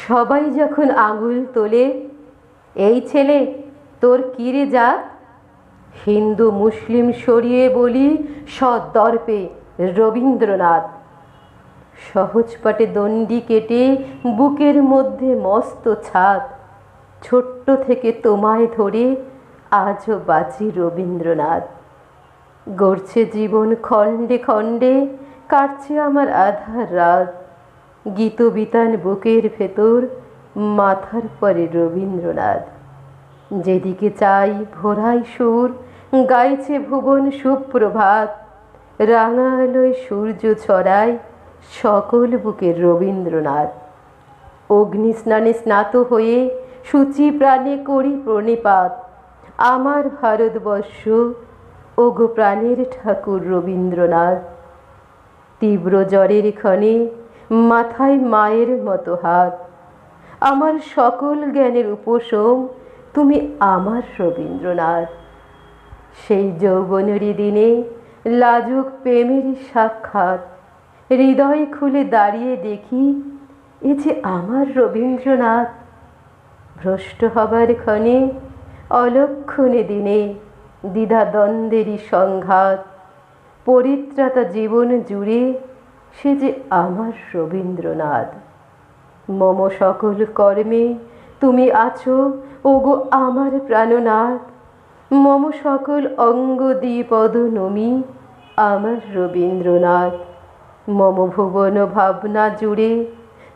সবাই যখন আঙুল তোলে, এই ছেলে তোর কিরে জাত, হিন্দু মুসলিম সরিয়ে বলি সদর্পে রবীন্দ্রনাথ। সহজপাটে দণ্ডি কেটে বুকের মধ্যে মস্ত ছাদ, ছোট্ট থেকে তোমায় ধরে আজও বাঁচি রবীন্দ্রনাথ। গড়ছে জীবন খণ্ডে খণ্ডে, কাটছে আমার আধার রাত, গীতবিতান বুকের ভেতর, মাথার পরে রবীন্দ্রনাথ। যেদিকে চাই ভোরাই সুর, গাইছে ভুবন সুপ্রভাত, রাঙা আলোয় সূর্য ছড়ায় সকল বুকের রবীন্দ্রনাথ। অগ্নি স্নানে স্নাত হয়ে সূচি প্রাণে করি প্রণিপাত, আমার ভারতবর্ষ ওগো প্রাণের ঠাকুর রবীন্দ্রনাথ। তীব্র জ্বরের ক্ষণে মাথায় মায়ের মতো হাত, আমার সকল জ্ঞানের উপশম তুমি আমার রবীন্দ্রনাথ। সেই যৌবনেরই দিনে লাজুক প্রেমের সাক্ষাৎ, হৃদয় খুলে দাঁড়িয়ে দেখি এ যে আমার রবীন্দ্রনাথ। ভ্রষ্ট হবার ক্ষণে অলক্ষণে দিনে দ্বিধা দ্বন্দ্বেরই সংঘাত, পরিত্রাতা জীবন জুড়ে সে যে আমার রবীন্দ্রনাথ। মম সকল কর্মে তুমি আছো ওগো আমার প্রাণনাথ, মম সকল অঙ্গ দ্বিপদ নমি আমার রবীন্দ্রনাথ। মম ভুবন ভাবনা জুড়ে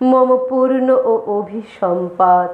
মম পূর্ণ ও অভিসম্পাত।